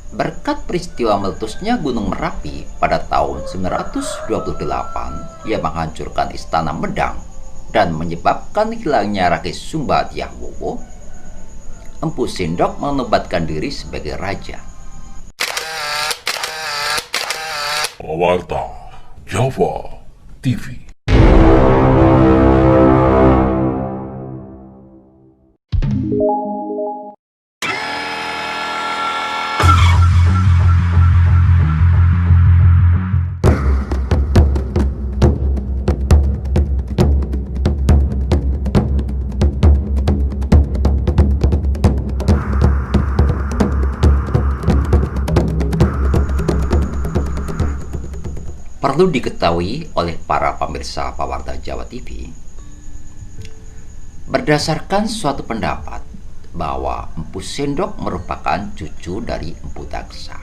Berkat peristiwa meletusnya Gunung Merapi pada tahun 928 yang menghancurkan Istana Medang dan menyebabkan hilangnya Rake Sumba Dyahwowo, Empu Sindok menobatkan diri sebagai raja. Warta Java TV. Perlu diketahui oleh para pemirsa Pawarta Jawa TV, berdasarkan suatu pendapat bahwa Empu Sindok merupakan cucu dari Empu Daksa.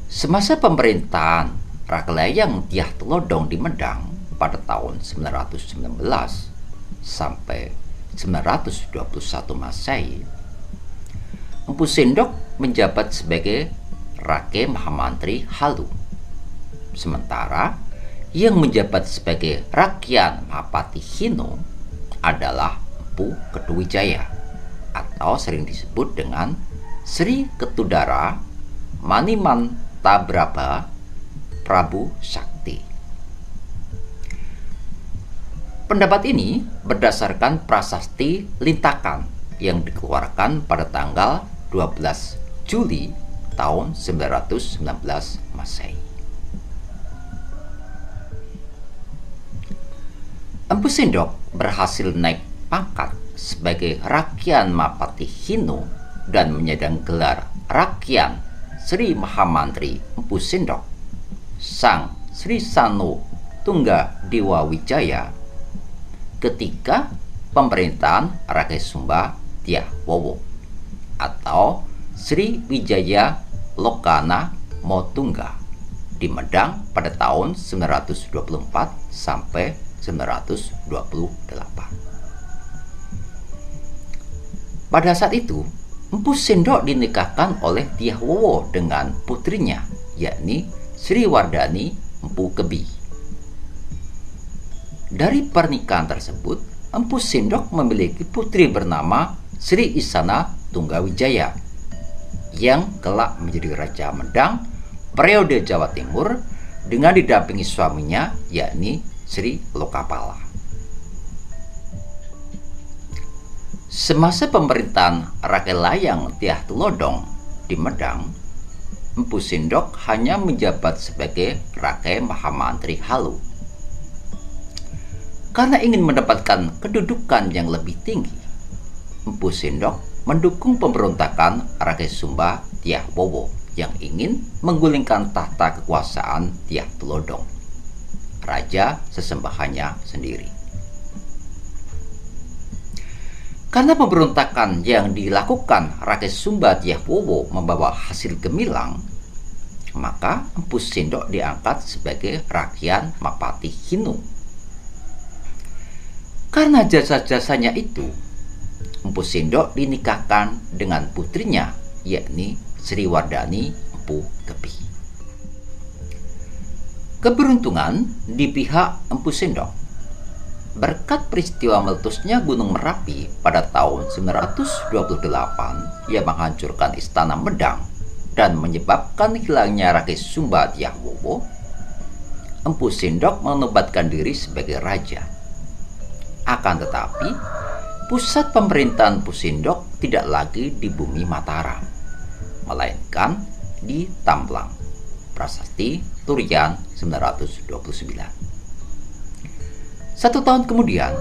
Semasa pemerintahan Raklayang Dyah Telodong di Medang pada tahun 919 sampai 921 Masehi, Empu Sindok menjabat sebagai Rake Mahamantri Halu. Sementara yang menjabat sebagai Rakyan Mahapati Hino adalah Empu Ketuwijaya atau sering disebut dengan Sri Ketudara Manimantabraba Prabu Sakti. Pendapat ini berdasarkan prasasti Lintakan yang dikeluarkan pada tanggal 12 Juli tahun 919 Masehi. Empu Sindok berhasil naik pangkat sebagai Rakyan Mahapati Hino dan menyandang gelar Rakyan Sri Mahamantri Empu Sindok Sang Sri Sano Tungga Dewa Wijaya ketika pemerintahan Rake Sumba Dyahwowo atau Sri Wijaya Lokana Motungga di Medang pada tahun 924 sampai 928. Pada saat itu, Empu Sindok dinikahkan oleh Dyahwowo dengan putrinya, yakni Sri Wardani Empu Kebi. Dari pernikahan tersebut, Empu Sindok memiliki putri bernama Sri Isana Tunggawijaya yang kelak menjadi Raja Medang periode Jawa Timur dengan didampingi suaminya, yakni Sri Lokapala. Semasa pemerintahan Raklayang Dyah Telodong di Medang, Empu Sindok hanya menjabat sebagai Rake Mahamantri Halu. Karena ingin mendapatkan kedudukan yang lebih tinggi, Empu Sindok mendukung pemberontakan Rake Sumba Dyahwowo yang ingin menggulingkan tahta kekuasaan Dyah Telodong, raja sesembahannya sendiri. Karena pemberontakan yang dilakukan Rake Sumba Dyahwowo membawa hasil gemilang, maka Empu Sindok diangkat sebagai Rakyan Mahapati Hino. Karena jasa-jasanya itu, Empu Sindok dinikahkan dengan putrinya, yakni Sri Wardani Empu Kebi. Keberuntungan di pihak Empu Sindok. Berkat peristiwa meletusnya Gunung Merapi pada tahun 928 yang menghancurkan Istana Medang dan menyebabkan hilangnya Rake Sumba Dyahwowo, Empu Sindok menobatkan diri sebagai raja. Akan tetapi, pusat pemerintahan Empu Sindok tidak lagi di bumi Mataram, melainkan di Tamblang. Prasasti Turian 929. 1 tahun kemudian,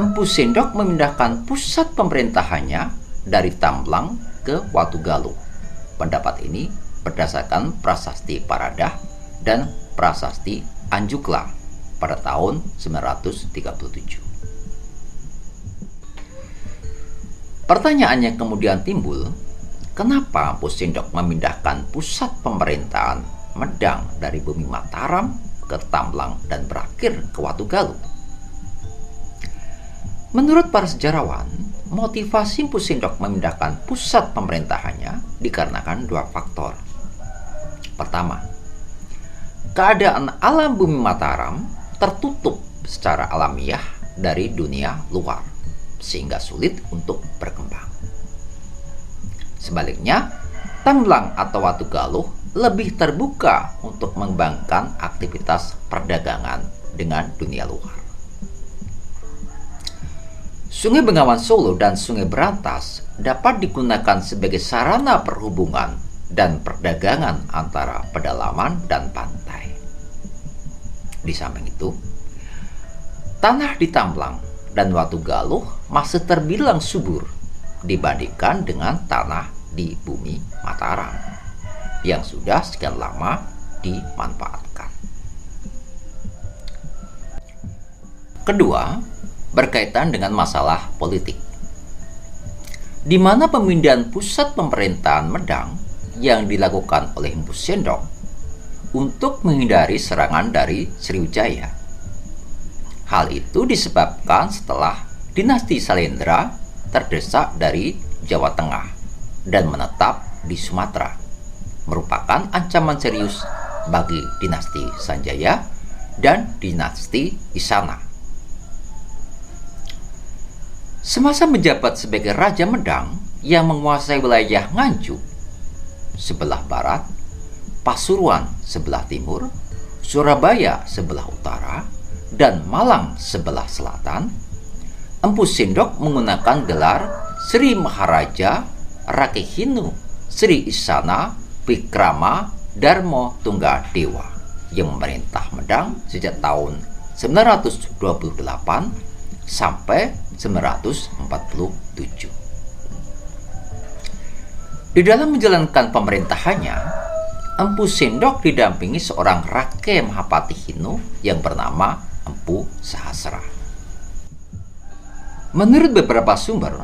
Empu Sindok memindahkan pusat pemerintahannya dari Tamblang ke Watugaluh. Pendapat ini berdasarkan prasasti Paradah dan prasasti Anjukla pada tahun 937. Pertanyaan yang kemudian timbul, kenapa Empu Sindok memindahkan pusat pemerintahan Medang dari bumi Mataram ke Tamblang dan berakhir ke Watugaluh? Menurut para sejarawan, motivasi Empu Sindok memindahkan pusat pemerintahannya dikarenakan dua faktor. Pertama, keadaan alam bumi Mataram tertutup secara alamiah dari dunia luar, sehingga sulit untuk berkembang. Sebaliknya, Tamlang atau Watugaluh lebih terbuka untuk mengembangkan aktivitas perdagangan dengan dunia luar. Sungai Bengawan Solo dan Sungai Berantas dapat digunakan sebagai sarana perhubungan dan perdagangan antara pedalaman dan pantai. Di samping itu, tanah di Tamlang dan Watugaluh masih terbilang subur dibandingkan dengan tanah di bumi Mataram yang sudah sekian lama dimanfaatkan. Kedua, berkaitan dengan masalah politik, di mana pemindahan pusat pemerintahan Medang yang dilakukan oleh Empu Sindok untuk menghindari serangan dari Sriwijaya. Hal itu disebabkan setelah dinasti Salendra terdesak dari Jawa Tengah dan menetap di Sumatera, merupakan ancaman serius bagi dinasti Sanjaya dan dinasti Isana. Semasa menjabat sebagai Raja Medang yang menguasai wilayah Nganjuk sebelah barat, Pasuruan sebelah timur, Surabaya sebelah utara, dan Malang sebelah selatan, Empu Sindok menggunakan gelar Sri Maharaja Rakehinu Sri Isana Wikrama Darmo Tunggadewa yang memerintah Medang sejak tahun 928 sampai 947. Di dalam menjalankan pemerintahannya, Empu Sindok didampingi seorang Rake Mahapati Hinu yang bernama Empu Sahasra. Menurut beberapa sumber,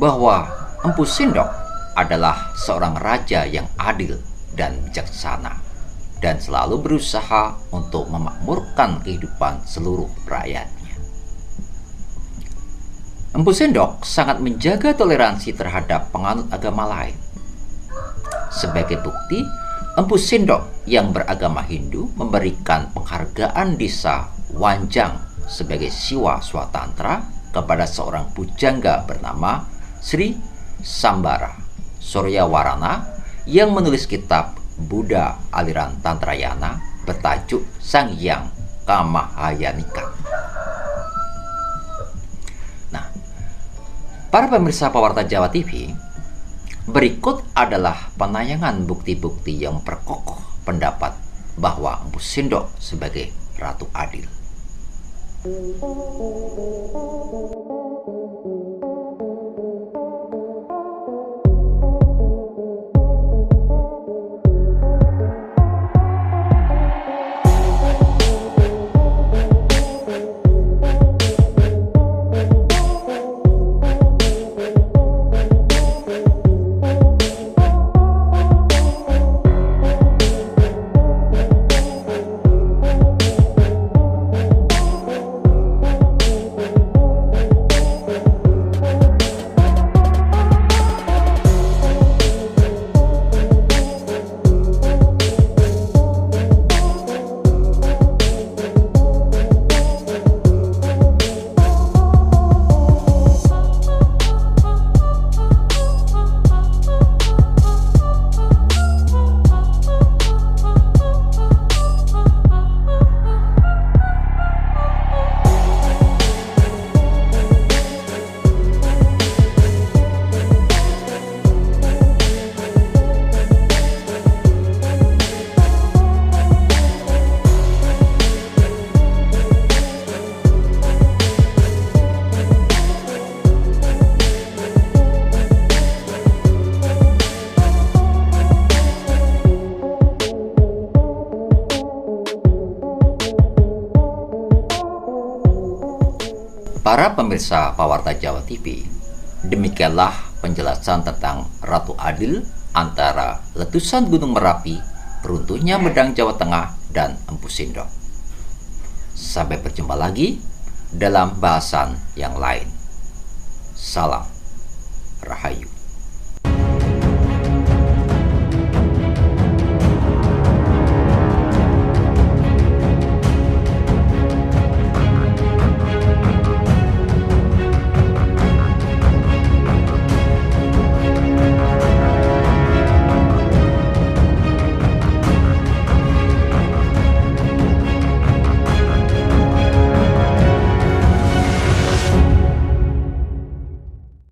bahwa Empu Sindok adalah seorang raja yang adil dan bijaksana dan selalu berusaha untuk memakmurkan kehidupan seluruh rakyatnya. Empu Sindok sangat menjaga toleransi terhadap penganut agama lain. Sebagai bukti, Empu Sindok yang beragama Hindu memberikan penghargaan desa Wanjang sebagai Siwa Swatantra kepada seorang pujangga bernama Sri Sambara Suryawarana yang menulis kitab Buddha aliran Tantrayana bertajuk Sang Hyang Kamahayanika. Nah, para pemirsa Pawarta Jawa TV, berikut adalah penayangan bukti-bukti yang memperkokoh pendapat bahwa Empu Sindok sebagai Ratu Adil. Para pemirsa Pawarta Jawa TV, demikianlah penjelasan tentang Ratu Adil antara letusan Gunung Merapi, runtuhnya Medang Jawa Tengah, dan Empu Sindok. Sampai berjumpa lagi. dalam bahasan yang lain. Salam Rahayu.